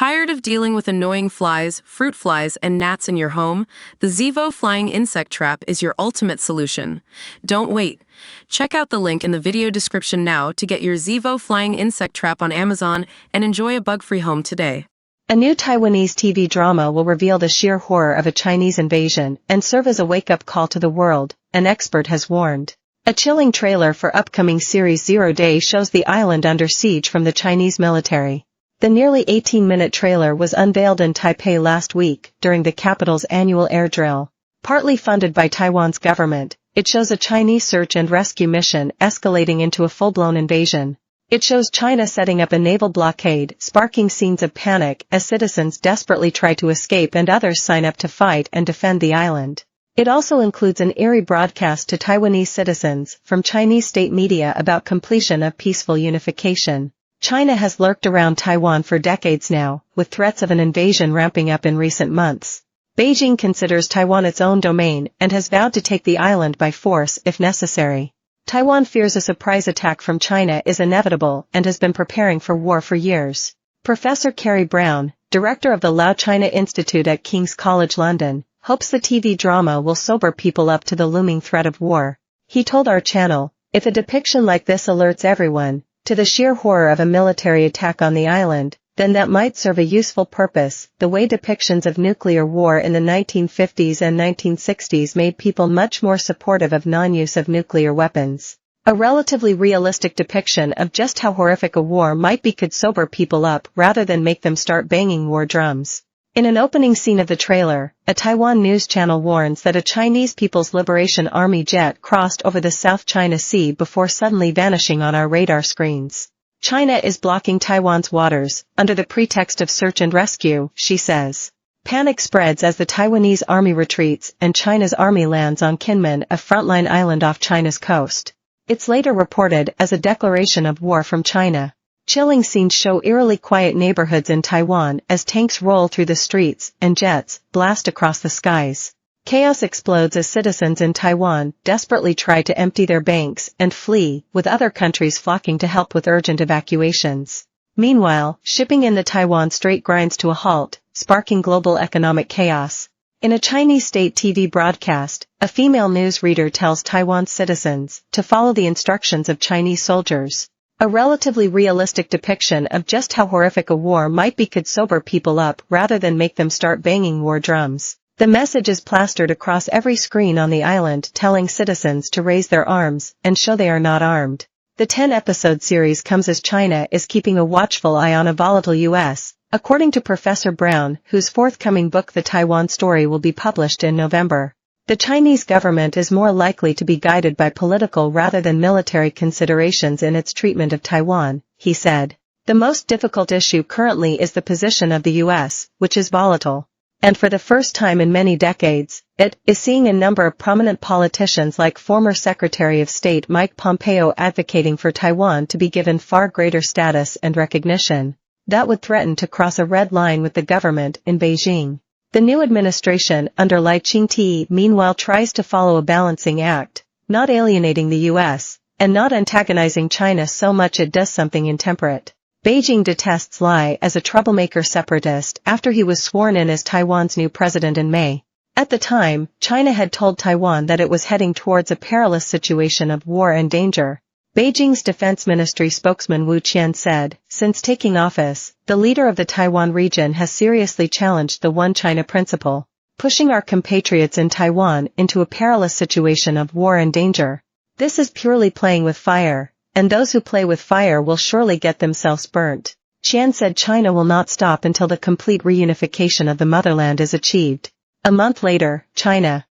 Tired of dealing with annoying flies, fruit flies, and gnats in your home? The Zevo Flying Insect Trap is your ultimate solution. Don't wait. Check out the link in the video description now to get your Zevo Flying Insect Trap on Amazon and enjoy a bug-free home today. A new Taiwanese TV drama will reveal the sheer horror of a Chinese invasion and serve as a wake-up call to the world, an expert has warned. A chilling trailer for upcoming series 0 Day shows the island under siege from the Chinese military. The nearly 18-minute trailer was unveiled in Taipei last week during the capital's annual air drill. Partly funded by Taiwan's government, it shows a Chinese search and rescue mission escalating into a full-blown invasion. It shows China setting up a naval blockade, sparking scenes of panic as citizens desperately try to escape and others sign up to fight and defend the island. It also includes an eerie broadcast to Taiwanese citizens from Chinese state media about completion of peaceful unification. China has lurked around Taiwan for decades now, with threats of an invasion ramping up in recent months. Beijing considers Taiwan its own domain and has vowed to take the island by force if necessary. Taiwan fears a surprise attack from China is inevitable and has been preparing for war for years. Professor Carrie Brown, director of the Lao China Institute at King's College London, hopes the TV drama will sober people up to the looming threat of war. He told our channel, "If a depiction like this alerts everyone to the sheer horror of a military attack on the island, then that might serve a useful purpose, the way depictions of nuclear war in the 1950s and 1960s made people much more supportive of non-use of nuclear weapons. A relatively realistic depiction of just how horrific a war might be could sober people up rather than make them start banging war drums." In an opening scene of the trailer, a Taiwan news channel warns that a Chinese People's Liberation Army jet crossed over the South China Sea before suddenly vanishing on our radar screens. China is blocking Taiwan's waters, under the pretext of search and rescue, she says. Panic spreads as the Taiwanese army retreats and China's army lands on Kinmen, a frontline island off China's coast. It's later reported as a declaration of war from China. Chilling scenes show eerily quiet neighborhoods in Taiwan as tanks roll through the streets and jets blast across the skies. Chaos explodes as citizens in Taiwan desperately try to empty their banks and flee, with other countries flocking to help with urgent evacuations. Meanwhile, shipping in the Taiwan Strait grinds to a halt, sparking global economic chaos. In a Chinese state TV broadcast, a female news reader tells Taiwan's citizens to follow the instructions of Chinese soldiers. A relatively realistic depiction of just how horrific a war might be could sober people up rather than make them start banging war drums. The message is plastered across every screen on the island, telling citizens to raise their arms and show they are not armed. The 10-episode series comes as China is keeping a watchful eye on a volatile U.S., according to Professor Brown, whose forthcoming book The Taiwan Story will be published in November. The Chinese government is more likely to be guided by political rather than military considerations in its treatment of Taiwan, he said. The most difficult issue currently is the position of the U.S., which is volatile. And for the first time in many decades, it is seeing a number of prominent politicians like former Secretary of State Mike Pompeo advocating for Taiwan to be given far greater status and recognition. That would threaten to cross a red line with the government in Beijing. The new administration under Lai Ching-te meanwhile tries to follow a balancing act, not alienating the U.S., and not antagonizing China so much it does something intemperate. Beijing detests Lai as a troublemaker separatist after he was sworn in as Taiwan's new president in May. At the time, China had told Taiwan that it was heading towards a perilous situation of war and danger. Beijing's Defense Ministry spokesman Wu Qian said, since taking office, the leader of the Taiwan region has seriously challenged the One China principle, pushing our compatriots in Taiwan into a perilous situation of war and danger. This is purely playing with fire, and those who play with fire will surely get themselves burnt. Qian said China will not stop until the complete reunification of the motherland is achieved. A month later, China,